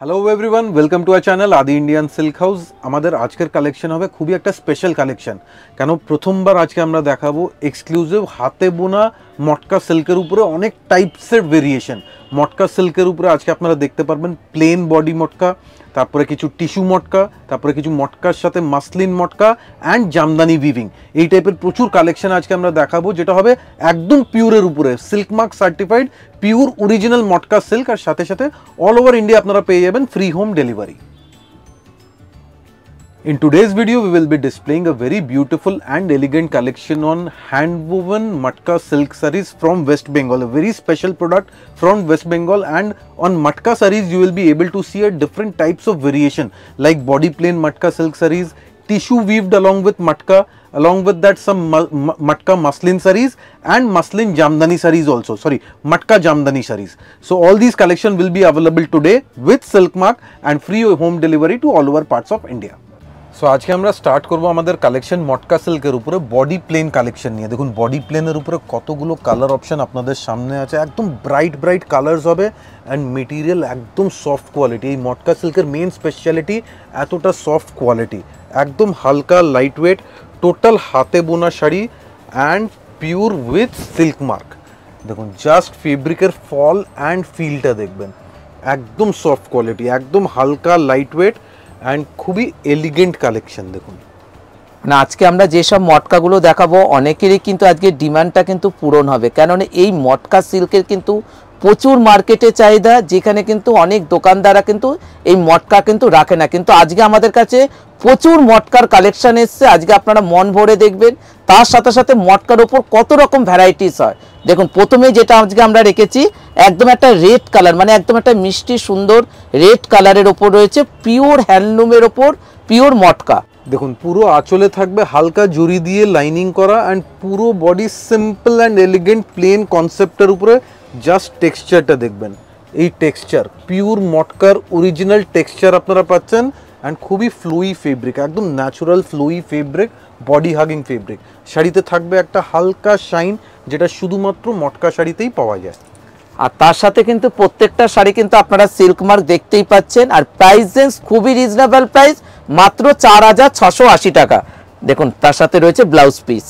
Hello everyone, welcome to our channel আদি Indian silk house. আমাদের আজকের কালেকশন হবে খুবই একটা স্পেশাল কালেকশন, কেন প্রথমবার আজকে আমরা দেখাবো এক্সক্লুসিভ হাতে বোনা মটকা সিল্কের উপরে অনেক টাইপসের ভেরিয়েশন। মটকা সিল্কের উপরে আজকে আপনারা দেখতে পারবেন প্লেন বডি মটকা, তারপরে কিছু টিস্যু মটকা, তারপরে কিছু মটকার সাথে muslin matka and Jamdani weaving, এই টাইপের প্রচুর কালেকশন আজকে আমরা দেখাবো, যেটা হবে একদম পিওরের উপরে, silk mark certified pure original মটকা সিল্ক, আর সাথে সাথে অল ওভার ইন্ডিয়া আপনারা পেয়ে যাবেন free home delivery. In today's video, we will be displaying a very beautiful and elegant collection on hand-woven matka silk sarees from West Bengal, a very special product from West Bengal. And on matka sarees, you will be able to see a different types of variation, like body plain matka silk sarees, tissue weaved along with matka, along with that some matka muslin sarees and muslin jamdani sarees also, sorry, matka jamdani sarees. So all these collection will be available today with silk mark and free home delivery to all over parts of India. So আজকে আমরা start করব আমাদের collection মটকা সিল্কের উপরে body plain collection নিয়ে। দেখুন body প্লেনের উপরে কতগুলো কালার অপশন আপনাদের সামনে আছে, একদম ব্রাইট ব্রাইট কালার্স হবে অ্যান্ড মেটেরিয়াল একদম সফট কোয়ালিটি। এই মটকা সিল্কের মেন স্পেশালিটি এতটা সফট কোয়ালিটি, একদম হালকা লাইট ওয়েট, টোটাল হাতে বোনা sari and pure with silk mark. দেখুন জাস্ট ফেব্রিকের ফল অ্যান্ড ফিলটা দেখবেন, একদম সফট কোয়ালিটি, একদম হালকা লাইট ওয়েট অ্যান্ড খুবই এলিগেন্ট কালেকশন। দেখুন না, আজকে আমরা যেসব মটকাগুলো দেখাবো অনেকেরই কিন্তু আজকে ডিমান্ডটা কিন্তু পূরণ হবে, কেননা এই মটকা সিল্কের কিন্তু প্রচুর মার্কেটে চাহিদা, যেখানে কিন্তু অনেক দোকানদাররা কিন্তু এই মটকা কিন্তু রাখে না, কিন্তু আজকে আমাদের কাছে প্রচুর মটকার কালেকশন এসছে। আজকে আপনারা মন ভরে দেখবেন, তার সাথে সাথে মটকার ওপর কত রকম ভ্যারাইটিস হয়। দেখুন প্রথমে যেটা আজকে আমরা রেখেছি একদম একটা রেড কালার, মানে একদম একটা মিষ্টি সুন্দর রেড কালারের ওপর রয়েছে পিওর হ্যান্ডলুমের ওপর পিওর মটকা। দেখুন পুরো আঁচলে থাকবে হালকা জরি দিয়ে লাইনিং করা অ্যান্ড পুরো body simple and elegant plain কনসেপ্টের উপরে। জাস্ট টেক্সচারটা দেখবেন, এই টেক্সচার পিওর মটকার অরিজিনাল টেক্সচার আপনারা পাচ্ছেন অ্যান্ড খুবই ফ্লুই ফেব্রিক, একদম natural flowy fabric, body hugging fabric. শাড়িতে থাকবে একটা হালকা শাইন, যেটা শুধুমাত্র মটকা শাড়িতেই পাওয়া যায়। আর তার সাথে কিন্তু প্রত্যেকটা শাড়ি কিন্তু আপনারা সিল্ক মার্ক দেখতেই পাচ্ছেন, আর প্রাইস রেঞ্জ খুবই রিজনেবল প্রাইস, মাত্র 4680 টাকা। দেখুন তার সাথে রয়েছে ব্লাউজ পিস।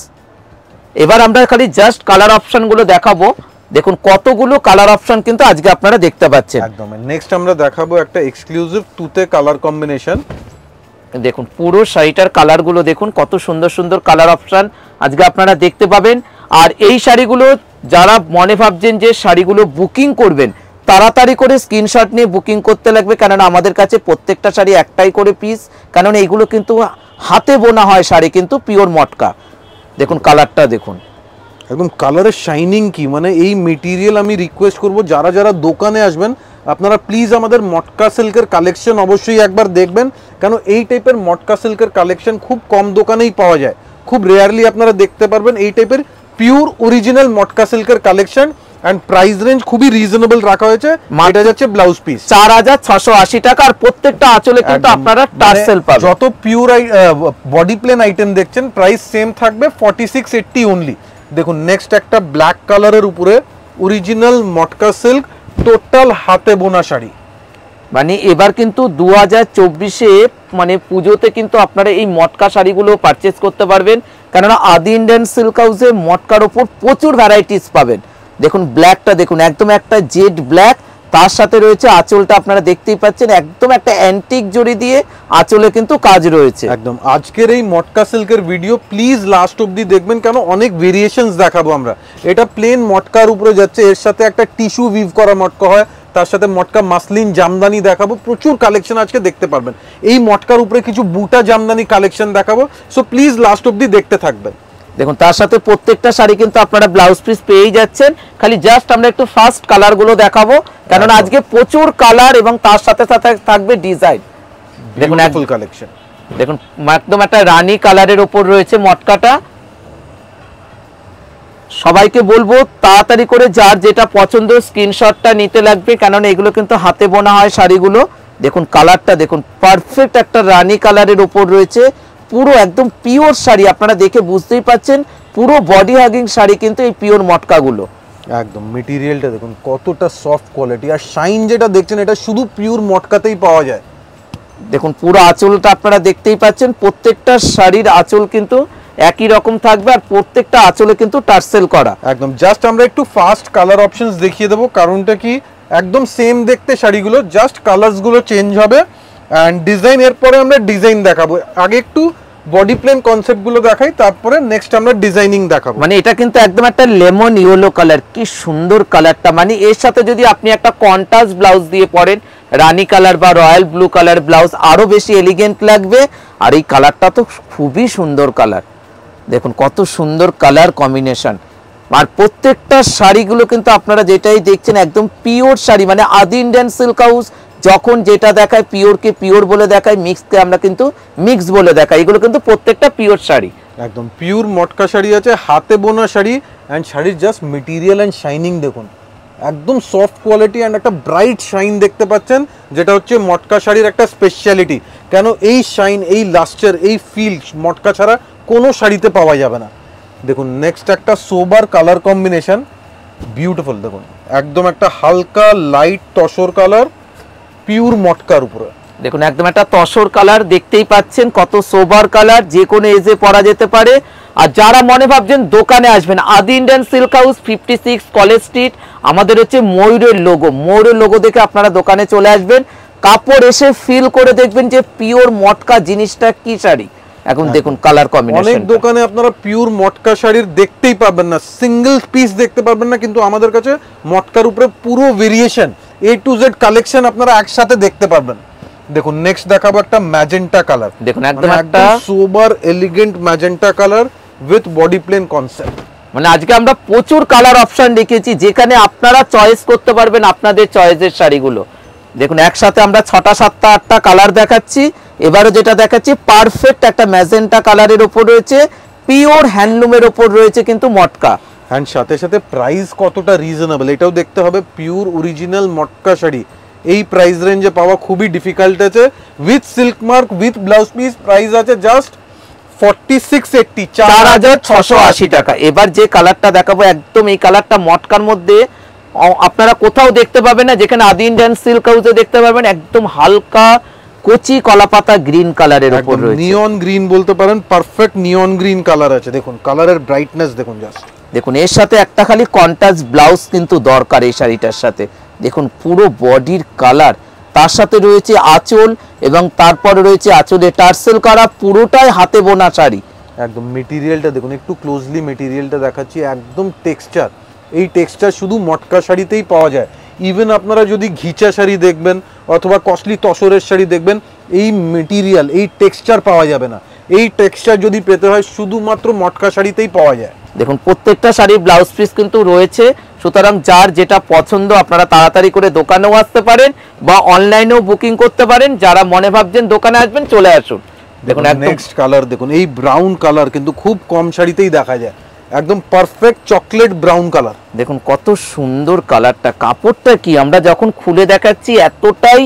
এবার আমরা খালি জাস্ট কালার অপশনগুলো দেখাবো। দেখুন কতগুলো কালার অপশন কিন্তু আজকে আপনারা দেখতে পাচ্ছেন। একদম নেক্সট আমরা দেখাবো একটা এক্সক্লুসিভ তুতে কালার কম্বিনেশন। দেখুন পুরো শাড়িটার কালারগুলো দেখুন, কত সুন্দর সুন্দর কালার অপশন আজকে আপনারা দেখতে পাবেন। আর এই শাড়িগুলো যারা মনে ভাবছেন যে শাড়িগুলো বুকিং করবেন, তাড়াতাড়ি করে স্ক্রিনশট নিয়ে বুকিং করতে লাগবে, কেননা আমাদের কাছে প্রত্যেকটা শাড়ি একটাই করে পিস, কারণ এইগুলো কিন্তু হাতে বোনা হয় শাড়ি, কিন্তু পিওর মটকা। দেখুন কালারটা দেখুন, একদম কালারের শাইনিং কি, মানে এই মেটেরিয়াল আমি রিকোয়েস্ট করব যারা যারা দোকানে আসবেন আপনারা প্লিজ আমাদের মটকা সিল্কের কালেকশন অবশ্যই একবার দেখবেন, কেন এই টাইপের মটকা সিল্কের কালেকশন খুব কম দোকানেই পাওয়া যায়, খুব রেয়ারলি আপনারা দেখতে পারবেন এই টাইপের পিওর অরিজিনাল মটকা সিল্কের কালেকশন। এন্ড প্রাইস রেঞ্জ খুবই রিজনেবল রাখা হয়েছে, এটা যাচ্ছে ব্লাউজ পিস 4680 টাকা, আর প্রত্যেকটা আঁচলে কিন্তু আপনারা টার্সেল পাবেন। যত পিওর বডি প্লেন আইটেম দেখছেন প্রাইস সেম থাকবে 4680 অনলি। দেখুন নেক্সট একটা ব্ল্যাক কালারের উপরে অরিজিনাল মটকা সিল্ক টোটাল হাতে বোনা শাড়ি। মানে এবার কিন্তু 2024-এ মানে পুজোতে কিন্তু আপনারা এই মটকা শাড়িগুলো পারচেস করতে পারবেন, কেননা আদি ইন্ডিয়ান সিল্ক হাউসে মটকার ওপর প্রচুর ভ্যারাইটিস পাবেন। দেখুন ব্ল্যাকটা দেখুন, একদম একটা জেড ব্ল্যাক, তার সাথে রয়েছে আঁচলটা আপনারা দেখতেই পাচ্ছেন, একদম একটা অ্যান্টিক জরি দিয়ে আঁচলে কিন্তু কাজ রয়েছে। একদম আজকের এই মটকা সিল্কের ভিডিও প্লিজ লাস্ট অবধি দেখবেন, কেন অনেক ভেরিয়েশনস দেখাবো আমরা। এটা প্লেন মটকার উপরে যাচ্ছে, এর সাথে একটা টিস্যু উইভ করা মটকা হয়, তার সাথে মটকা মাসলিন জামদানি দেখাবো, প্রচুর কালেকশন আজকে দেখতে পারবেন। এই মটকার উপরে কিছু বুটা জামদানি কালেকশন দেখাবো, সো প্লিজ লাস্ট অবধি দেখতে থাকবেন। দেখুন তার সাথে প্রত্যেকটা শাড়ি কিন্তু আপনারা ব্লাউজ পিস পেয়েই যাচ্ছেন, খালি জাস্ট আমরা একটু ফার্স্ট কালারগুলো দেখাবো, কেননা আজকে প্রচুর কালার এবং তার সাথে সাথে থাকবে ডিজাইন। দেখুন ফুল কালেকশন, দেখুন একদম একটা রানী কালারের উপর রয়েছে মটকাটা। সবাইকে বলবো তাড়াতাড়ি করে যার যেটা পছন্দ স্ক্রিনশটটা নিতে লাগবে, কেননা এগুলো কিন্তু হাতে বোনা হয় শাড়িগুলো। দেখুন কালারটা দেখুন, পারফেক্ট একটা রানী কালারের উপর রয়েছে, পুরো একদম পিওর শাড়ি, আপনারা দেখে বুঝতেই পাচ্ছেন পুরো বডি হাগিং শাড়ি কিন্তু এই পিওর মটকাগুলো। একদম মেটেরিয়ালটা দেখুন কতটা সফট কোয়ালিটি, আর শাইন যেটা দেখছেন এটা শুধু পিওর মটকাতেই পাওয়া যায়। দেখুন পুরো আঁচলটা আপনারা দেখতেই পাচ্ছেন, প্রত্যেকটা শাড়ির আঁচল কিন্তু একই রকম থাকবে, আর প্রত্যেকটা আঁচলে কিন্তু টার্সেল করা। একদম জাস্ট আমরা একটু ফাস্ট কালার অপশনস দেখিয়ে দেবো, কারণটা কি একদম সেম দেখতে শাড়িগুলো, জাস্ট কালার্স গুলো চেঞ্জ হবে। অ্যান্ড ডিজাইন এরপরে আমরা ডিজাইন দেখাবো, আগে একটু বডি প্লেন কনসেপ্ট গুলো দেখাই, তারপরে নেক্সট আমরা ডিজাইনিং দেখাবো। মানে এটা কিন্তু একদম একটা লেমন ইয়েলো কালার, কি সুন্দর কালারটা। মানে এর সাথে যদি আপনি একটা কন্ট্রাস্ট ব্লাউজ দিয়ে পরেন, রানী কালার বা রয়্যাল ব্লু কালার ব্লাউজ, আরো বেশি এলিগেন্ট লাগবে। আর এই কালারটা তো খুবই সুন্দর কালার, দেখুন কত সুন্দর কালার কম্বিনেশন। আর প্রত্যেকটা শাড়িগুলো কিন্তু আপনারা যেটাই দেখছেন একদম পিওর শাড়ি, মানে আদি ইন্ডিয়ান সিল্ক হাউস যখন যেটা দেখায় পিওরকে পিওর বলে দেখায়, মিক্সকে আমরা কিন্তু মিক্স বলে দেখাই, এগুলো কিন্তু প্রত্যেকটা পিওর শাড়ি। একদম পিওর মটকা শাড়ি আছে, হাতে বোনা শাড়ি। অ্যান্ড শাড়ির জাস্ট মেটেরিয়াল অ্যান্ড শাইনিং দেখুন, একদম সফট কোয়ালিটি অ্যান্ড একটা ব্রাইট শাইন দেখতে পাচ্ছেন, যেটা হচ্ছে মটকা শাড়ির একটা স্পেশালিটি। কেন এই শাইন, এই লাস্টার, এই ফিল মটকা ছাড়া কোনো শাড়িতে পাওয়া যাবে না। দেখুন নেক্সট একটা সোবার কালার কম্বিনেশন, বিউটিফুল। দেখুন একদম একটা হালকা লাইট তসর কালার, পিওর মটকার উপরে। দেখুন একদম একটা তসর কালার, দেখতেই পাচ্ছেন কত সোবার কালার, যে কোনো এজে পরা যেতে পারে। আর যারা মনে ভাবছেন দোকানে আসবেন, আদি Indian silk house 56 college street, আমাদের হচ্ছে ময়ূরের লোগো, ময়ূরের লোগো দেখে আপনারা দোকানে চলে আসবেন, কাপড় এসে ফিল করে দেখবেন যে পিওর মটকা জিনিসটা কি শাড়ি। এখন দেখুন কালার কম্বিনেশন, অনেক দোকানে আপনারা পিওর মটকা শাড়ির দেখতেই পাবেন না, সিঙ্গেল পিস দেখতে পারবেন না, কিন্তু আমাদের কাছে মটকার উপরে পুরো variation A to Z collection আপনারা একসাথে দেখতে পারবেন। দেখুন নেক্সট দেখাবো একটা ম্যাজেন্টা কালার, দেখুন একদম একটা sober elegant magenta colour with body plain concept. মানে আজকে আমরা প্রচুর কালার অপশন রেখেছি, যেখানে আপনারা চয়েস করতে পারবেন আপনাদের চয়েসের শাড়িগুলো। দেখুন একসাথে আমরা 6টা 7টা 8টা কালার দেখাচ্ছি। এবারে যেটা দেখাচ্ছি পারফেক্ট একটা ম্যাজেন্টা কালারের উপর রয়েছে, পিওর হ্যান্ডলুমের উপর রয়েছে কিন্তু মটকা। অ্যান্ড সাথে সাথে প্রাইস কতটা রিজনেবল এটাও দেখতে হবে। পিওর অরিজিনাল মটকা শাড়ি এই প্রাইস রেঞ্জে পাওয়া খুবই ডিফিকাল্ট আছে, with silk mark with blouse piece. Price আছে জাস্ট 4680, 4680 টাকা। এবার যে কালারটা দেখাবো একদম এই কালারটা মটকার মধ্যে আপনারা কোথাও দেখতে পাবেন না, যেখানে আদি ইন্ডিয়ান সিল্ক হাউসে দেখতে পাবেন। একদম হালকা কচি কলাপাতা গ্রিন কালারের উপর রয়েছে, নিয়ন গ্রিন বলতে পারেন, পারফেক্ট নিয়ন গ্রিন কালার আছে। দেখুন কালারের ব্রাইটনেস দেখুন জাস্ট। দেখুন এর সাথে একটা খালি কন্ট্রাস্ট ব্লাউজ কিন্তু দরকার এই শাড়িটার সাথে। দেখুন পুরো বডির কালার, তার সাথে রয়েছে আঁচল, এবং তারপরে রয়েছে আঁচলে টার্সেল করা, পুরোটাই হাতে বোনা শাড়ি। একদম মেটেরিয়ালটা দেখুন, একটু ক্লোজলি মেটেরিয়ালটা দেখাচ্ছি, একদম টেক্সচার। এই টেক্সচার শুধু মটকা শাড়িতেই পাওয়া যায়। ইভেন আপনারা যদি ঘিচা শাড়ি দেখবেন অথবা কস্টলি তসরের শাড়ি দেখবেন, এই মেটেরিয়াল এই টেক্সচার পাওয়া যাবে না। এই টেক্সচার যদি পেতে হয় শুধুমাত্র মটকা শাড়িতেই পাওয়া যায়। দেখুন প্রত্যেকটা শাড়ির ব্লাউজ পিস কিন্তু রয়েছে, সুতরাং যার যেটা পছন্দ আপনারা তাড়াতাড়ি করে দোকানেও আসতে পারেন বা অনলাইনেও বুকিং করতে পারেন। যারা মনে ভাবছেন দোকানে আসবেন চলে আসুন। দেখুন নেক্সট কালার দেখুন, এই ব্রাউন কালার কিন্তু খুব কম শাড়িতেই দেখা যায়, একদম পারফেক্ট চকলেট ব্রাউন কালার। দেখুন কত সুন্দর কালারটা, কাপড়টা কি আমরা যখন খুলে দেখাচ্ছি এতটাই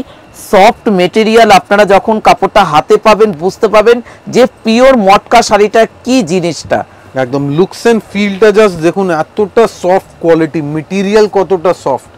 সফট মেটেরিয়াল, আপনারা যখন কাপড়টা হাতে পাবেন বুঝতে পাবেন যে পিওর মটকা শাড়িটা কি জিনিসটা। একদম লুকস এন্ড ফিলটা জাস্ট দেখুন, এতটা সফট কোয়ালিটি, মেটেরিয়াল কতটা সফট।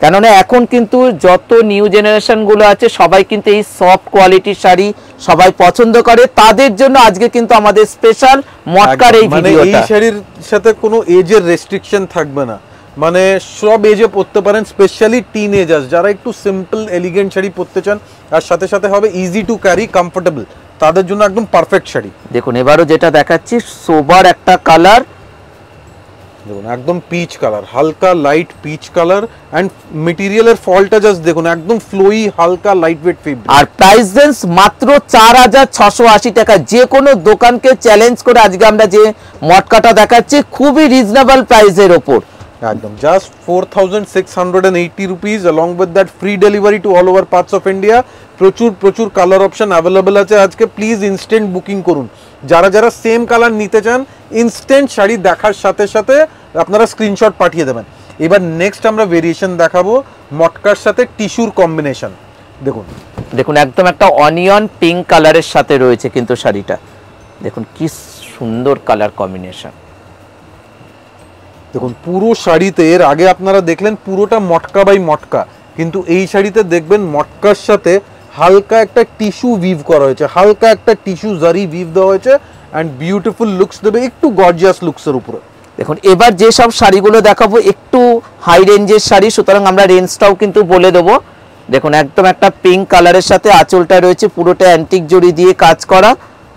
কেননা এখন কিন্তু যত নিউ জেনারেশন গুলো আছে সবাই কিন্তু এই সফট কোয়ালিটির শাড়ি সবাই পছন্দ করে, তাদের জন্য আজকে কিন্তু আমাদের স্পেশাল মটকার এই ভিডিওটা। এই শাড়ির সাথে কোনো এজের রেস্ট্রিকশন থাকবে না, মানে সব এজে পরতে পারেন, স্পেশালি টিনেজার্স যারা একটু সিম্পল এলিগেন্ট শাড়ি পরতে চান, আর সাথে সাথে হবে ইজি টু ক্যারি, কমফোর্টেবল, তাদের জন্য একদম পারফেক্ট শাড়ি। দেখুন এবারও যেটা দেখাচ্ছি সোবার একটা কালার, দেখুন একদম পিচ কালার, হালকা লাইট পিচ কালার। এন্ড মেটেরিয়ালের ফলটা জাস্ট দেখুন, একদম ফ্লোই হালকা লাইট ওয়েট ফেব্রিক। আর প্রাইস রেঞ্জ মাত্র 4680 টাকা। যে কোনো দোকানকে চ্যালেঞ্জ করে আজকে আমরা যে মটকাটা দেখাচ্ছি খুবই রিজনেবল প্রাইসের ওপর, একদম just 4680 rupees, along with that free delivery to all over parts of India। প্রচুর প্রচুর কালার অপশন অ্যাভেলেবেল আছে আজকে। প্লিজ ইনস্ট্যান্ট বুকিং করুন, যারা যারা সেম কালার নিতে চান ইনস্ট্যান্ট শাড়ি দেখার সাথে সাথে আপনারা স্ক্রিনশট পাঠিয়ে দেবেন। এবার নেক্সট আমরা ভেরিয়েশন দেখাবো মটকার সাথে টিস্যুর কম্বিনেশন। দেখুন দেখুন একদম একটা অনিয়ন পিঙ্ক কালারের সাথে রয়েছে কিন্তু শাড়িটা, দেখুন কি সুন্দর কালার কম্বিনেশন। দেখুন পুরো শাড়িতে এর আগে আপনারা দেখলেন পুরোটা মটকা বাই মটকা, কিন্তু এই শাড়িতে দেখবেন মটকার সাথে হালকা একটা টিস্যু উইভ করা হয়েছে, হালকা একটা টিস্যু জারি উইভ দেওয়া হয়েছে অ্যান্ড বিউটিফুল লুকস দেবে, একটু গর্জিয়াস লুকসের উপরে। দেখুন এবার যে সব শাড়িগুলো দেখাবো একটু হাই রেঞ্জের শাড়ি, সুতরাং আমরা রেঞ্জটাও কিন্তু বলে দেবো। দেখুন একদম একটা পিঙ্ক কালারের সাথে আঁচলটা রয়েছে পুরোটা অ্যান্টিক জড়ি দিয়ে কাজ করা,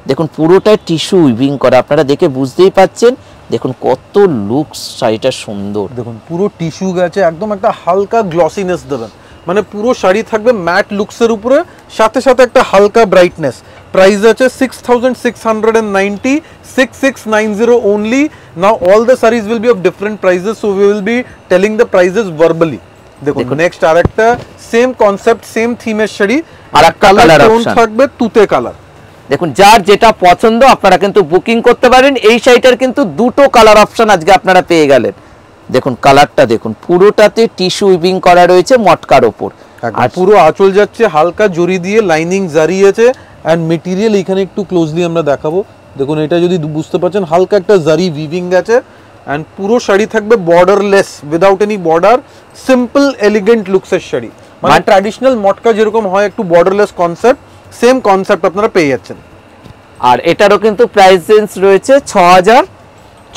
দেখুন পুরোটা টিস্যু উইভিং করা, আপনারা দেখে বুঝতেই পাচ্ছেন দেখুন কত লুকস শাড়িটা সুন্দর। দেখুন পুরো টিস্যু গেছে, একদম একটা হালকা গ্লসিনেস দেবেন, মানে পুরো শাড়ি থাকবে ম্যাট লুকসের উপরে, সাথে সাথে একটা হালকা ব্রাইটনেস। প্রাইস আছে 6690, 6690 only. Now all the sarees will be of different prices, so we will be telling the prices verbally. দেখুন নেক্সট আরেকটা সেম কনসেপ্ট সেম থিমের শাড়ি, আর কালার টোন থাকবে তুতে কালার। দেখুন যার যেটা পছন্দ আপনারা কিন্তু বুকিং করতে পারেন। এই শাড়িটার কিন্তু দুটো কালার অপশন আজকে আপনারা পেয়ে গেলেন। দেখুন কালারটা দেখুন পুরোটাতে টিস্যু উইভিং করা রয়েছে মটকার ওপর, আর পুরো আঁচল যাচ্ছে হালকা জরি দিয়ে, লাইনিং জারি আছে অ্যান্ড মেটেরিয়াল এখানে একটু ক্লোজলি আমরা দেখাবো। দেখুন এটা যদি বুঝতে পারছেন হালকা একটা জারি উইভিং আছে অ্যান্ড পুরো শাড়ি থাকবে borderless, without any border, simple elegant লুকসের শাড়ি, মানে ট্র্যাডিশনাল মটকা যেরকম হয় একটু বর্ডারলেস কনসেপ্ট, সেম কনসেপ্ট আপনারা পেয়ে যাচ্ছেন। আর এটারও কিন্তু প্রাইস রেঞ্জ রয়েছে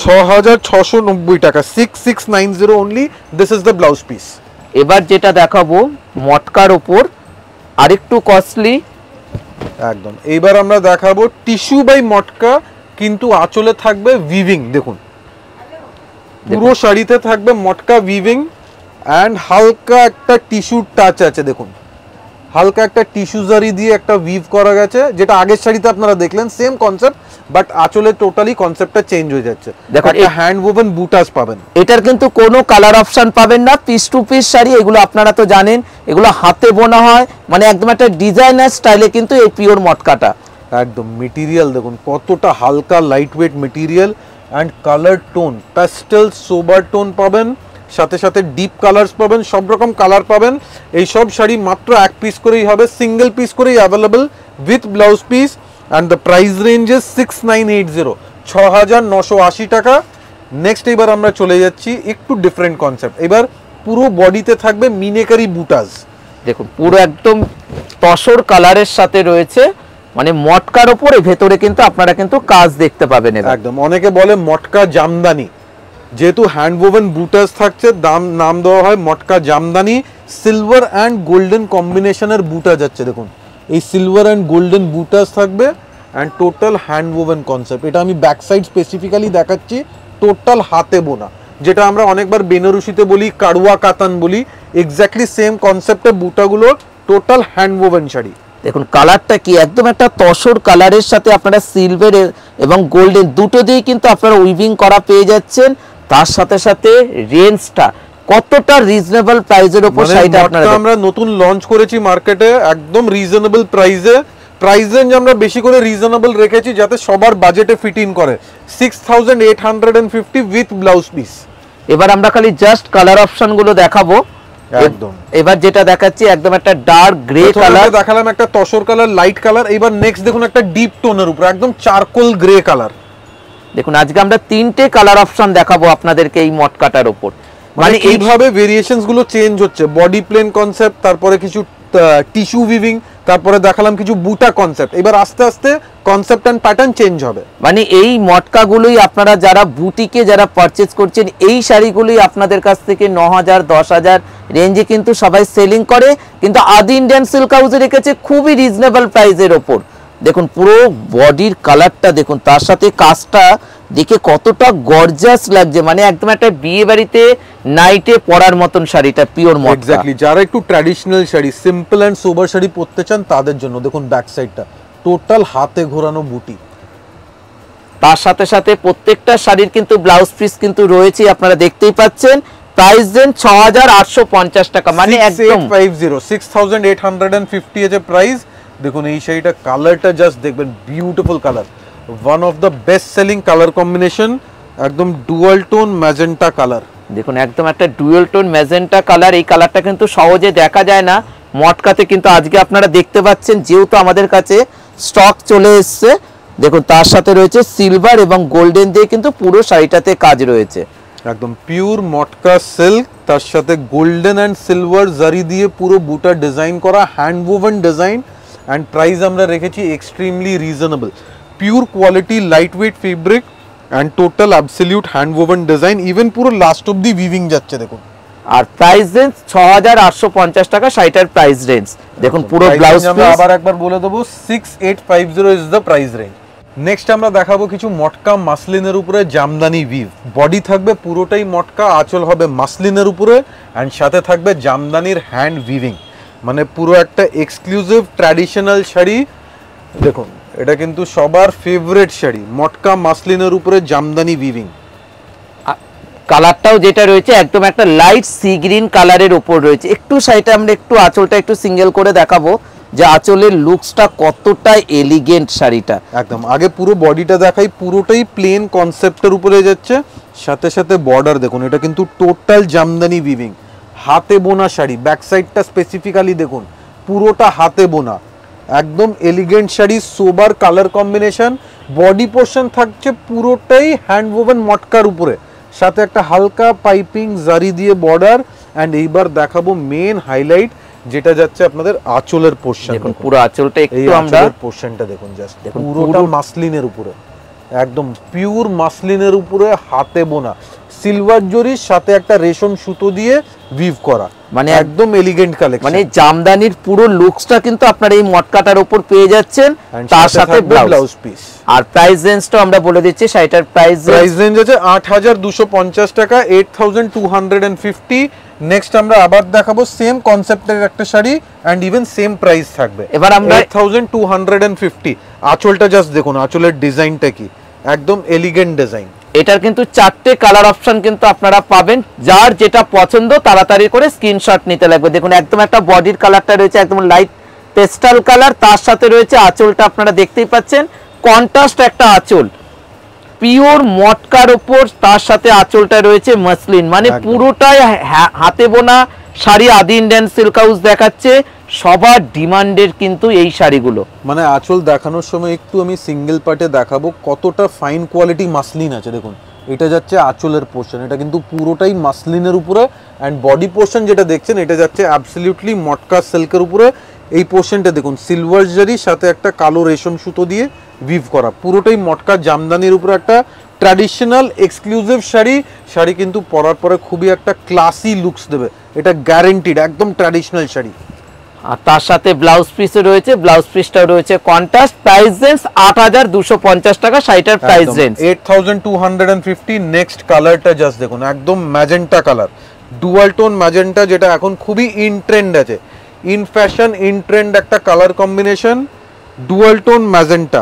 6690 টাকা, 6690 only. This is the blouse piece. এবার যেটা দেখাবো মটকার ওপর আরেকটু কস্টলি, একদম এইবার আমরা দেখাবো টিস্যু বাই মটকা, কিন্তু আঁচলে থাকবে উইভিং। দেখুন পুরো শাড়িতে থাকবে মটকা উইভিং অ্যান্ড হালকা একটা টিস্যু টাচ আছে। দেখুন হালকা একটা টিস্যু জারি দিয়ে একটা উইভ করা গেছে, যেটা আগের শাড়িতে আপনারা দেখলেন সেম কনসেপ্ট, বাট আঁচলে টোটালি কনসেপ্টটা চেঞ্জ হয়ে যাচ্ছে। দেখো একটা হ্যান্ড ওভেন বুটাস পাবেন, এটার কিন্তু কোনো কালার অপশন পাবেন না, পিস টু পিস শাড়ি এগুলো আপনারা তো জানেন, এগুলো হাতে বোনা হয়, মানে একদম একটা ডিজাইনার স্টাইলে কিন্তু এই পিওর মটকাটা। একদম মেটেরিয়াল দেখুন কতটা হালকা lightweight material and colour tone pastel sober tone পাবেন, সাথে সাথে ডিপ কালার্স পাবেন, সব রকম কালার পাবেন। এই সব শাড়ি মাত্র এক পিস করেই হবে, সিঙ্গেল পিস করেই available with blouse piece and the price range is 6980, 6980 টাকা। নেক্সট এবার আমরা চলে যাচ্ছি একটু ডিফারেন্ট কনসেপ্ট, এবার পুরো বডিতে থাকবে মিনেকারি বুটাস। দেখুন পুরো একদম তসর কালারের সাথে রয়েছে, মানে মটকার উপরে ভেতরে কিন্তু আপনারা কিন্তু কাজ দেখতে পাবেন। একদম অনেকে বলে মটকা জামদানি, যেহেতু হ্যান্ড ওভেন বুটাস থাকছে নাম দেওয়া হয় মটকা জামদানি। সিলভার অ্যান্ড গোল্ডেন কম্বিনেশনের বুটা যাচ্ছে, দেখুন এই সিলভার অ্যান্ড গোল্ডেন বুটাস থাকবে and total hand oven concept. এটা আমি ব্যাক সাইড স্পেসিফিক্যালি দেখাচ্ছি, টোটাল হাতে বোনা, যেটা আমরা অনেকবার বেনারসিতে বলি কাড়ুয়া কাতান বলি, এক্স্যাক্টলি সেম কনসেপ্টে বুটাগুলো টোটাল হ্যান্ড ওভেন শাড়ি। দেখুন কালারটা কি একদম একটা তসর কালারের সাথে আপনারা সিলভার এবং গোল্ডেন দুটো দিয়েই কিন্তু আপনারা উইভিং করা পেয়ে যাচ্ছেন। তার সাথে সাথে রেঞ্জটা কতটা রিজনেবল প্রাইসের উপর শাড়িটা আপনারা, আমরা নতুন লঞ্চ করেছি মার্কেটে একদম রিজনেবল প্রাইসে, প্রাইস রেঞ্জ আমরা বেশি করে রিজনেবল রেখেছি যাতে সবার বাজেটে ফিট ইন করে, 6850 উইথ ব্লাউজ পিস। এবার আমরা খালি জাস্ট কালার অপশন গুলো দেখাবো। একদম এবার যেটা দেখাচ্ছি একদম একটা ডার্ক গ্রে কালার দেখালাম, একটা তসর কালার লাইট কালার। এবার নেক্সট দেখুন একটা ডিপ টোনের উপর একদম চারকোল গ্রে কালার। দেখুন আজকে আমরা তিনটে কালার অপশন দেখাবো আপনাদেরকে এই মটকাটার উপর, মানে এইভাবে ভেরিয়েশনস গুলো চেঞ্জ হচ্ছে, বডি প্লেন কনসেপ্ট, তারপরে কিছু টিস্যু উইভিং, তারপরে দেখালাম কিছু বুটা কনসেপ্ট। এবার আস্তে আস্তে কনসেপ্ট এন্ড প্যাটার্ন চেঞ্জ হবে। মানে এই মটকাগুলোই আপনারা যারা বুটিকে যারা পারচেজ করছেন, এই শাড়িগুলোই আপনাদের কাছ থেকে 9000 10000 রেঞ্জে কিন্তু সবাই সেলিং করে, কিন্তু আদি ইন্ডিয়ান সিল্ক হাউসে রেখেছে খুবই রিজনেবল প্রাইসের ওপর। দেখুন পুরো বডির কালারটা দেখুন, তার সাথে কাজটা দেখে কতটা গর্জাস লাগছে, মানে একদম একটা বিয়ে বাড়িতে নাইটে পরার মতন শাড়িটা পিওর মটকা। এক্স্যাক্টলি যারা একটু ট্র্যাডিশনাল শাড়ি সিম্পল এন্ড সোবার শাড়ি পরতে চান তাদের জন্য। দেখুন ব্যাক সাইডটা টোটাল হাতে ঘোরানো বুটি, তার সাথে সাথে প্রত্যেকটা শাড়ির কিন্তু ব্লাউজ পিস কিন্তু রয়েছে, আপনারা দেখতেই পাচ্ছেন। প্রাইস দেন 6850 টাকা, মানে একদম 6850 এর প্রাইস। দেখুন এই শাড়িটা কালারটা জাস্ট দেখবেন, beautiful colour, one of the best selling colour combination, একদম ডুয়াল টোন ম্যাজেন্টা কালার। দেখুন একদম একটা ডুয়াল টোন ম্যাজেন্টা কালার, এই কালারটা কিন্তু সহজে দেখা যায় না মটকাতে, কিন্তু আজকে আপনারা দেখতে পাচ্ছেন যেহেতু আমাদের কাছে স্টক চলে এসছে। দেখুন তার সাথে রয়েছে সিলভার এবং গোল্ডেন দিয়ে কিন্তু পুরো শাড়িটাতে কাজ রয়েছে। একদম পিওর মটকা সিল্ক, তার সাথে গোল্ডেন অ্যান্ড সিলভার জারি দিয়ে পুরো বুটা ডিজাইন করা, hand woven design, and price আমরা রেখেছি extremely reasonable. Pure quality light weight fabric and total absolute hand woven design, even পুরো লাস্ট অব্দি উইভিং যাচ্ছে দেখুন। আর প্রাইস রেঞ্জ 6850 টাকা শাড়িটার প্রাইস রেঞ্জ। দেখুন পুরো ব্লাউজ আমরা আবার একবার বলে দেবো 6850 is the price range. Next আমরা দেখাবো কিছু মটকা মাসলিনের উপরে জামদানি উইভ। বডি থাকবে পুরোটাই মটকা, আঁচল হবে মাসলিনের উপরে, অ্যান্ড সাথে থাকবে জামদানির হ্যান্ড উইভিং, মানে পুরো একটা এক্সক্লুসিভ ট্র্যাডিশনাল শাড়ি। দেখুন এটা কিন্তু সবার ফেভারিট শাড়ি, মটকা মাসলিনের উপরে জামদানি উইভিং। কালারটাও যেটা রয়েছে একদম একটা লাইট সি গ্রিন কালারের উপর রয়েছে। একটু শাড়িটা আমরা একটু আঁচলটা একটু সিঙ্গেল করে দেখাবো যে আঁচলের লুকসটা কতটা এলিগেন্ট শাড়িটা। একদম আগে পুরো বডিটা দেখাই, পুরোটাই প্লেন কনসেপ্টের উপরে যাচ্ছে, সাথে সাথে বর্ডার দেখুন, এটা কিন্তু টোটাল জামদানি উইভিং, হাতে বোনা শাড়ি। ব্যাক সাইডটা স্পেসিফিক্যালি দেখুন পুরোটা হাতে বোনা, একদম elegant sari, sober colour combination. Body portion থাকছে পুরোটাই হ্যান্ড ওভেন মটকার উপরে, সাথে একটা হালকা পাইপিং জারি দিয়ে বর্ডার। অ্যান্ড এইবার দেখাবো মেন হাইলাইট, যেটা যাচ্ছে আপনাদের আঁচলের পোর্শন। দেখুন পুরো আঁচলটা একটু আমরা পোর্শনটা দেখুন, জাস্ট পুরোটা মাসলিনের উপরে, একদম পিওর মাসলিনের উপরে হাতে বোনা, সিলভার জরির সাথে একটা রেশম সুতো দিয়ে উইভ করা, মানে একদম এলিগেন্ট কালেকশন। মানে জামদানির পুরো লুকসটা কিন্তু আপনারা এই মটকাটার উপর পেয়ে যাচ্ছেন, তার সাথে ব্লাউজ পিস। আর প্রাইস রেঞ্জটা আমরা বলে দিচ্ছি, শাড়িটার প্রাইস রেঞ্জ আছে 8250 টাকা, 8250। নেক্সট আমরা আবার দেখাবো সেম কনসেপ্টের একটা sari, and even same price থাকবে। এবার আমরা 8250। আঁচলটা জাস্ট দেখুন, আঁচলের ডিজাইনটা কি একদম এলিগেন্ট ডিজাইন। এটার কিন্তু 4টে কালার অপশন কিন্তু আপনারা পাবেন, যার যেটা পছন্দ তাড়াতাড়ি করে স্ক্রিনশট নিতে লাগবে। দেখুন একদম একটা বডির কালারটা রয়েছে একদম লাইট পেস্টাল কালার, তার সাথে রয়েছে আঁচলটা আপনারা দেখতেই পাচ্ছেন কন্ট্রাস্ট একটা আঁচল, পিওর মটকার উপর, তার সাথে আঁচলটা রয়েছে মসলিন, মানে পুরোটাই হাতে বোনা শাড়ি। আদি ইন্ডিয়ান সিল্ক হাউস দেখাচ্ছে, সবার ডিমান্ডের কিন্তু এই শাড়িগুলো। মানে আঁচল দেখানোর সময় একটু আমি সিঙ্গেল পার্টে দেখাবো কতটা ফাইন কোয়ালিটি মাসলিন আছে। দেখুন এটা যাচ্ছে আঁচলের পোর্শন, এটা কিন্তু পুরোটাই মাসলিনের উপরে, অ্যান্ড বডি পোর্শন যেটা দেখছেন এটা যাচ্ছে অ্যাবসলিউটলি মটকা সিল্কের উপরে। এই পোর্শনটা দেখুন সিলভার জারির সাথে একটা কালো রেশম সুতো দিয়ে উইভ করা, পুরোটাই মটকা জামদানির উপরে একটা ট্র্যাডিশনাল এক্সক্লুসিভ শাড়ি। শাড়ি কিন্তু পরার পরে খুবই একটা ক্লাসি লুকস দেবে, এটা গ্যারেন্টিড, একদম ট্র্যাডিশনাল শাড়ি। আর তার সাথে ব্লাউজ পিসও রয়েছে, ব্লাউজ পিসটাও রয়েছে কন্ট্রাস্ট। প্রাইস রেঞ্জ 8250 টাকা, শাড়িটার প্রাইস রেঞ্জ 8250। নেক্সট কালারটা জাস্ট দেখুন, একদম magenta colour, dual tone magenta, যেটা এখন খুবই ইন ট্রেন্ড আছে, ইন ফ্যাশন ইন ট্রেন্ড একটা colour combination, dual tone magenta.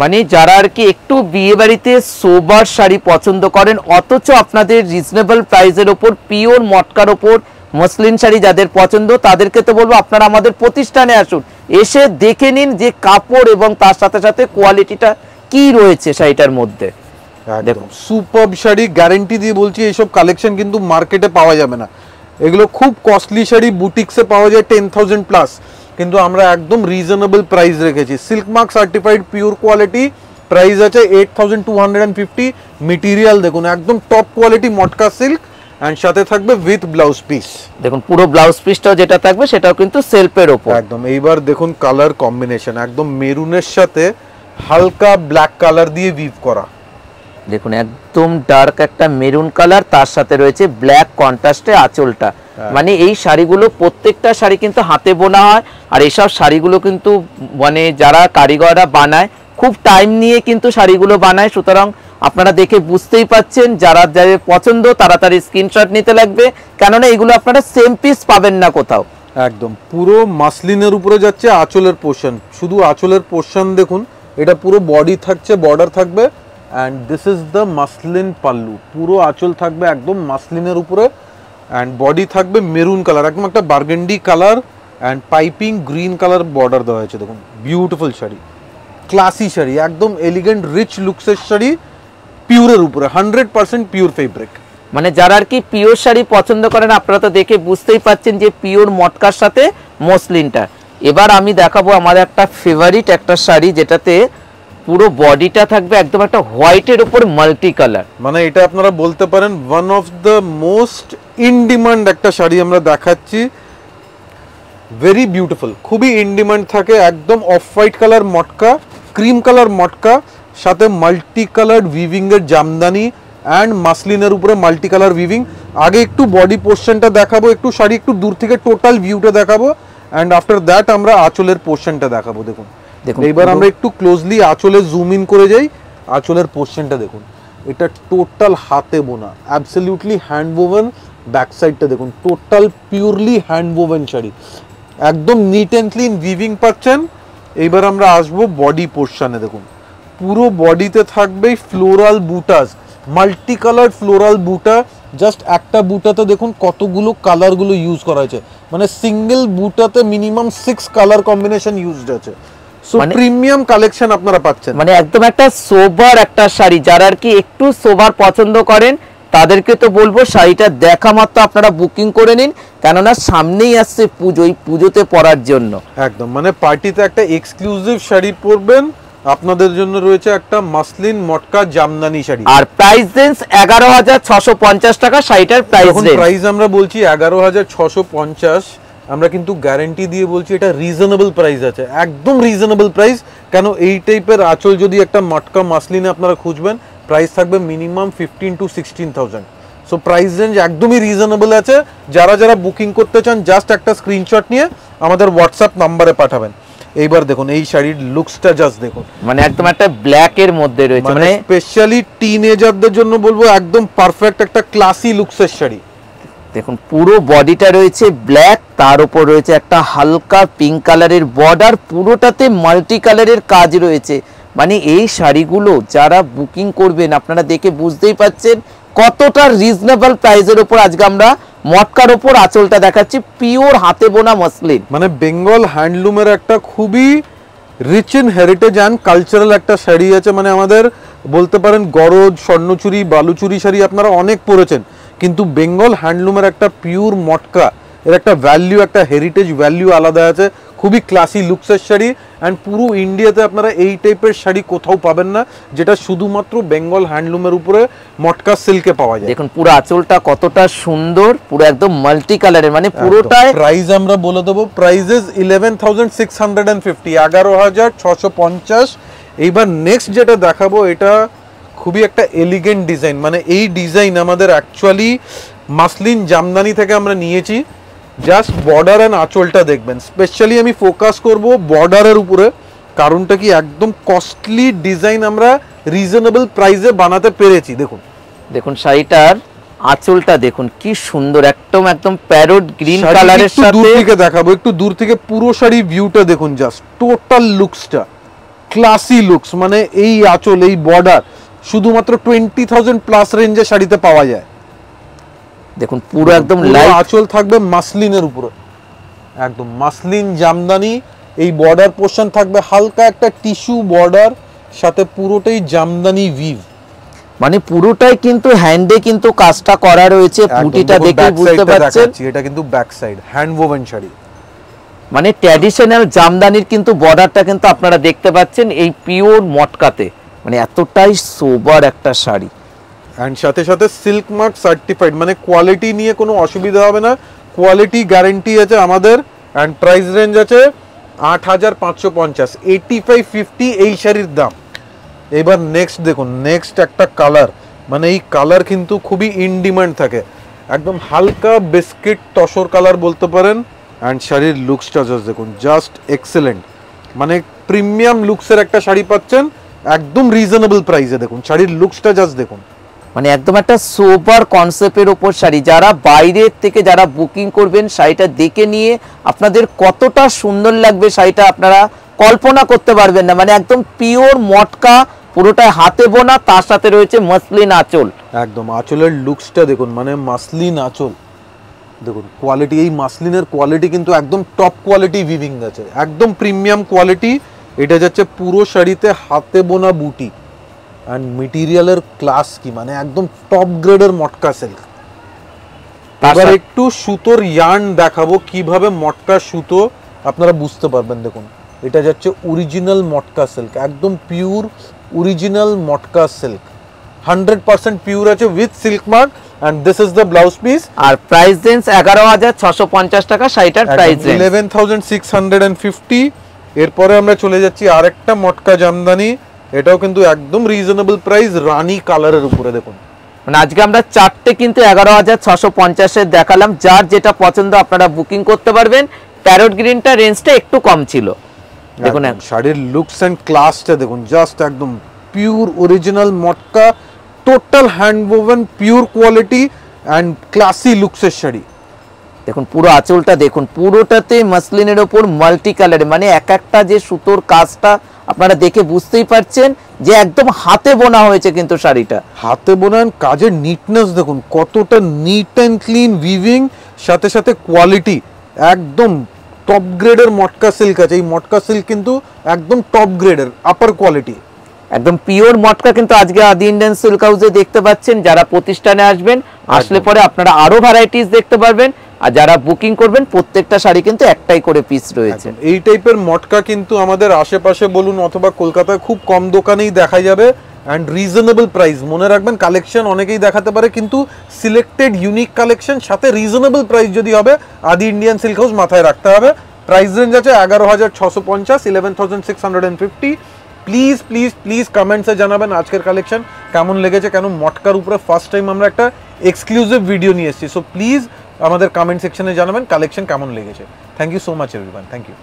মানে যারা আর কি একটু বিয়ে বাড়িতে সোবার শাড়ি পছন্দ করেন, অথচ আপনাদের রিজনেবল প্রাইসের ওপর পিওর মটকার ওপর মসলিন শাড়ি যাদের পছন্দ, তাদেরকে তো বলবো আপনারা আমাদের প্রতিষ্ঠানে আসুন, এসে দেখে নিন যে কাপড় এবং তার সাথে সাথে কোয়ালিটিটা কি রয়েছে শাড়িটার মধ্যে। দেখুন সুপারব শাড়ি, গ্যারেন্টি দিয়ে বলছি এইসব কালেকশন কিন্তু মার্কেটে পাওয়া যাবে না। এগুলো খুব কস্টলি শাড়ি, বুটিক্সে পাওয়া যায় 10,000 প্লাস, কিন্তু আমরা একদম রিজনেবল প্রাইস রেখেছি। Silk mark certified pure quality, price আছে 8250। মেটেরিয়াল দেখুন একদম top quality matka silk, and সাথে থাকবে উইথ ব্লাউজ পিস। দেখুন পুরো ব্লাউজ পিসটাও যেটা থাকবে সেটাও কিন্তু সেলফের উপর একদম। এইবার দেখুন কালার কম্বিনেশন, একদম মেরুনের সাথে হালকা ব্ল্যাক কালার দিয়ে উইভ করা। দেখুন একদম ডার্ক একটা মেরুন কালার, তার সাথে রয়েছে ব্ল্যাক কন্ট্রাস্টে আঁচলটা। মানে এই শাড়িগুলো প্রত্যেকটা শাড়ি কিন্তু হাতে বোনা হয়, আর এইসব শাড়িগুলো কিন্তু মানে যারা কারিগররা বানায় খুব টাইম নিয়ে কিন্তু শাড়িগুলো বানায়। সুতরাং আপনারা দেখে বুঝতেই পাচ্ছেন, যারা যাদের পছন্দ তাড়াতাড়ি স্ক্রিনশট নিতে লাগবে, কেননা এগুলো আপনারা সেম পিস পাবেন না কোথাও। একদম পুরো মাসলিনের উপরে যাচ্ছে আঁচলের পোর্শন, শুধু আঁচলের পোর্শন দেখুন, এটা পুরো বডি থাকছে, বর্ডার থাকবে, and this is the muslin pallu. পুরো আঁচল থাকবে একদম মাসলিনের উপরে, অ্যান্ড বডি থাকবে মেরুন কালার, একদম একটা burgundy colour, and piping green colour border দেওয়া হয়েছে। দেখুন বিউটিফুল শাড়ি, ক্লাসি শাড়ি, একদম এলিগেন্ট রিচ লুকসের শাড়ি, পিওরের উপরে 100% পিওর ফেব্রিক। মানে যারা আর কি পিওর শাড়ি পছন্দ করেন, আপনারা তো দেখে বুঝতেই পাচ্ছেন যে পিওর মটকার সাথে মসলিনটা। এবার আমি দেখাবো আমার একটা ফেভারিট একটা শাড়ি, যেটাতে পুরো বডিটা থাকবে একদম একটা হোয়াইটের উপর মাল্টি কালার, মানে এটা আপনারা বলতে পারেন one of the most in demand একটা শাড়ি আমরা দেখাচ্ছি। ভেরি বিউটিফুল, খুবই ইন ডিমান্ড থাকে, একদম অফ হোয়াইট কালার মটকা, ক্রিম কালার মটকা, সাথে মাল্টি কালার উইভিং এর জামদানি অ্যান্ড মাসলিনের উপরে মাল্টি কালার উইভিং। আগে একটু বডি পোর্শনটা দেখাবো, একটু শাড়ি একটু দূর থেকে টোটাল ভিউটা দেখাবো, অ্যান্ড আফটার দ্যাট আমরা আঁচলের পোর্শনটা দেখাবো। দেখুন এইবার আমরা একটু ক্লোজলি আঁচলে জুম ইন করে যাই। আঁচলের পোর্শনটা দেখুন, এটা টোটাল হাতে বোনা, অ্যাবসলিউটলি হ্যান্ড ওভেন। ব্যাক সাইডটা দেখুন, total purely hand woven sari, একদম নিট অ্যান্ড ক্লিন উইভিং পাচ্ছেন। এইবার আমরা আসবো বডি পোর্শনে। দেখুন পুরো বডিতে থাকবে ফ্লোরাল বুটাস, মাল্টি কালার ফ্লোরাল বুটা। জাস্ট একটা বুটাতে দেখুন কতগুলো কালারগুলো ইউজ করা হয়েছে, মানে সিঙ্গেল বুটাতে মিনিমাম 6 কালার কম্বিনেশন ইউজড আছে। সো প্রিমিয়াম কালেকশন আপনারা পাচ্ছেন, মানে একদম একটা সোবার একটা শাড়ি। যারা আর কি একটু সোবার পছন্দ করেন তাদেরকে তো বলবো শাড়িটা দেখা মাত্র আপনারা বুকিং করে নিন, কেননা সামনেই আসছে পুজো, এই পুজোতে পরার জন্য একদম মানে পার্টিতে একটা এক্সক্লুসিভ শাড়ি পরবেন। আপনাদের জন্য রয়েছে একটা মাসলিন মটকা জামদানি শাড়ি, আর প্রাইস রেঞ্জ 11,650 টাকা শাড়িটার প্রাইস রেঞ্জ। প্রাইস আমরা বলছি 11,650, আমরা কিন্তু গ্যারান্টি দিয়ে বলছি এটা রিজনেবল প্রাইস আছে, একদম রিজনেবল প্রাইস। কেন এই টাইপের আঁচল যদি একটা মটকা মাসলিনে আপনারা খুঁজবেন, প্রাইস থাকবে minimum 15 to 16,000। So price range একদমই রিজনেবল আছে। যারা যারা বুকিং করতে চান জাস্ট একটা স্ক্রিনশট নিয়ে আমাদের হোয়াটসঅ্যাপ নাম্বারে পাঠাবেন। এইবার দেখুন এই শাড়ির লুকসটা জাস্ট দেখুন, মানে একদম একটা ব্ল্যাক এর মধ্যে রয়েছে, মানে স্পেশালি টিনেজারদের জন্য বলবো একদম পারফেক্ট একটা ক্লাসি লুকসের শাড়ি। দেখুন পুরো বডিটা রয়েছে ব্ল্যাক, তার উপর রয়েছে একটা হালকা পিঙ্ক কালারের বর্ডার, পুরোটাতে মাল্টি কালারের কাজ রয়েছে। মানে এই শাড়িগুলো যারা বুকিং করবেন আপনারা দেখে বুঝতেই পাচ্ছেন কতটা রিজনেবল প্রাইসের উপর আজকে আমরা মটকার উপর আঁচলটা দেখাচ্ছি, পিওর হাতে বোনা মসলিন। মানে বেঙ্গল হ্যান্ডলুমের একটা খুবই rich in heritage and cultural একটা শাড়ি আছে। মানে আমাদের বলতে পারেন গরজ, স্বর্ণচুরি, বালুচুরি শাড়ি আপনারা অনেক পরেছেন, কিন্তু বেঙ্গল হ্যান্ডলুমের একটা পিওর মটকা, এর একটা ভ্যালু, একটা হেরিটেজ ভ্যালু আলাদা আছে। খুবই ক্লাসি লুকসের শাড়ি, অ্যান্ড পুরো ইন্ডিয়াতে আপনারা এই টাইপের শাড়ি কোথাও পাবেন না, যেটা শুধুমাত্র বেঙ্গল হ্যান্ডলুমের উপরে মটকা সিল্কে পাওয়া যায়। দেখুন পুরো আঁচলটা কতটা সুন্দর, পুরো একদম মাল্টি কালারের, মানে পুরোটাই। প্রাইস আমরা বলে দেবো, প্রাইসেস 11,650, 11,650। এইবার নেক্সট যেটা দেখাবো এটা খুবই একটা এলিগেন্ট ডিজাইন, মানে এই ডিজাইন আমাদের অ্যাকচুয়ালি মাসলিন জামদানি থেকে আমরা নিয়েছি। জাস্ট বর্ডার অ্যান্ড আঁচলটা দেখবেন, স্পেশালি আমি ফোকাস করব বর্ডারের উপরে, কারণটা কি একদম কস্টলি ডিজাইন আমরা রিজনেবল প্রাইসে বানাতে পেরেছি। দেখুন দেখুন শাড়িটার আঁচলটা দেখুন কি সুন্দর, একদম একদম প্যারোট গ্রিন কালারের সাথে। দূর থেকে দেখাবো, একটু দূর থেকে পুরো শাড়ি ভিউটা দেখুন, জাস্ট টোটাল লুকসটা ক্লাসি লুকস। মানে এই আঁচল, এই বর্ডার শুধুমাত্র 20,000 প্লাস রেঞ্জে শাড়িতে পাওয়া যায়। দেখুন পুরো একদম লাইট আঁচল থাকবে মাসলিনের উপরে, একদম মাসলিন জামদানি। এই বর্ডার পোর্শন থাকবে হালকা একটা টিস্যু বর্ডার, সাথে পুরোটাই জামদানি উইভ, মানে পুরোটাই কিন্তু হ্যান্ডে কিন্তু কাজটা করা রয়েছে। পুটিটা দেখে বুঝতে পারছেন এটা কিন্তু back side hand woven sari, মানে ট্র্যাডিশনাল জামদানির কিন্তু বর্ডারটা কিন্তু আপনারা দেখতে পাচ্ছেন এই পিওর মটকাতে, মানে এতটাই সোবার একটা শাড়ি। অ্যান্ড সাথে সাথে সিল্ক মার্ক সার্টিফাইড, মানে কোয়ালিটি নিয়ে কোনো অসুবিধা হবে না, কোয়ালিটি গ্যারেন্টি আছে আমাদের। অ্যান্ড প্রাইস রেঞ্জ আছে 8,550, 8550 এই শাড়ির দাম। এবার নেক্সট দেখুন, নেক্সট একটা কালার, মানে এই কালার কিন্তু খুবই ইন ডিমান্ড থাকে, একদম হালকা বিস্কিট তসর কালার বলতে পারেন। অ্যান্ড শাড়ির লুকসটা জাস্ট দেখুন, জাস্ট এক্সেলেন্ট, মানে প্রিমিয়াম লুকসের একটা শাড়ি পাচ্ছেন একদম রিজনেবল প্রাইসে। দেখুন শাড়ির লুকসটা জাস্ট দেখুন, মানে একদম একটা সোবার কনসেপ্টের উপর শাড়ি। যারা বাইরের থেকে যারা বুকিং করবেন শাড়িটা দেখে নিয়ে আপনাদের কতটা সুন্দর লাগবে শাড়িটা আপনারা কল্পনা করতে পারবেন না। মানে একদম পিওর মটকা, পুরোটাই হাতে বোনা, তার সাথে রয়েছে মসলিন আঁচল। একদম আঁচলের লুকসটা দেখুন, মানে মাসলিন আঁচল দেখুন, কোয়ালিটি, এই মাসলিনের কোয়ালিটি কিন্তু একদম টপ কোয়ালিটি উইভিং আছে, একদম প্রিমিয়াম কোয়ালিটি। এটা যাচ্ছে পুরো শাড়িতে হাতে বোনা বুটি, অ্যান্ড মেটেরিয়ালের ক্লাস কি, মানে একদম টপ গ্রেডের মটকা সিল্ক। এবার একটু সুতোর ইয়ার্ন দেখাবো, কিভাবে মটকা সুতো আপনারা বুঝতে পারবেন। দেখুন এটা যাচ্ছে অরিজিনাল মটকা সিল্ক, একদম পিওর অরিজিনাল মটকা সিল্ক, 100% পিওর আছে with silk mark. and this is the blouse piece আর প্রাইস রেঞ্জ 11,650 টাকা শাড়িটার প্রাইস রেঞ্জ 11,650। এরপরে আমরা চলে যাচ্ছি আরেকটা মটকা জামদানি, এটাও কিন্তু একদম রিজনেবল প্রাইস, রানী কালারের উপরে দেখুন। মানে আজকে আমরা চারটে কিন্তু 11,650 এর দেখালাম, যার যেটা পছন্দ আপনারা বুকিং করতে পারবেন। প্যারট গ্রিনটা রেঞ্জটা একটু কম ছিল। দেখুন শাড়ির লুকস এন্ড ক্লাসটা দেখুন, জাস্ট একদম পিওর অরিজিনাল মটকা, total hand woven, pure quality and classy লুকসের শাড়ি। দেখুন পুরো আঁচলটা দেখুন, পুরোটাতে মাসলিনের ওপর মাল্টি কালারে, মানে এক একটা যে সুতোর কাজটা আপনারা দেখে বুঝতেই পারছেন যে একদম হাতে বোনা হয়েছে কিন্তু শাড়িটা। হাতে বোনান কাজের নিটনেস দেখুন কতটা নিট অ্যান্ড ক্লিন, উইভিং সাথে সাথে কোয়ালিটি, একদম টপ গ্রেডের মটকা সিল্ক আছে। এই মটকা সিল্ক কিন্তু একদম টপ গ্রেডের, আপার কোয়ালিটি, একদম পিওর মটকা কিন্তু আজকে আদি ইন্ডিয়ান সিল্ক হাউসে দেখতে পাচ্ছেন। যারা প্রতিষ্ঠানে আসবেন, আসলে পরে আপনারা আরো ভ্যারাইটিস দেখতে পারবেন। আর যারা বুকিং করবেন, প্রত্যেকটা শাড়ি কিন্তু একটাই করে পিস রয়েছে। এই টাইপের মটকা কিন্তু আমাদের আশেপাশে বলুন অথবা কলকাতায় খুব কম দোকানেই দেখা যাবে অ্যান্ড রিজনেবল প্রাইস। মনে রাখবেন কালেকশন অনেকেই দেখাতে পারে, কিন্তু সিলেক্টেড ইউনিক কালেকশন সাথে রিজনেবল প্রাইস যদি হবে, আদি ইন্ডিয়ান সিল্ক হাউস মাথায় রাখতে হবে। প্রাইস রেঞ্জ আছে 11,650, 11,650। প্লিজ প্লিজ প্লিজ কমেন্টসে জানাবেন আজকের কালেকশন কেমন লেগেছে, কেন মটকার উপরে ফার্স্ট টাইম আমরা একটা এক্সক্লুসিভ ভিডিও নিয়ে এসেছি। সো প্লিজ আমাদের কমেন্ট সেকশনে জানাবেন কালেকশন কেমন লেগেছে। Thank you so much everyone, thank you.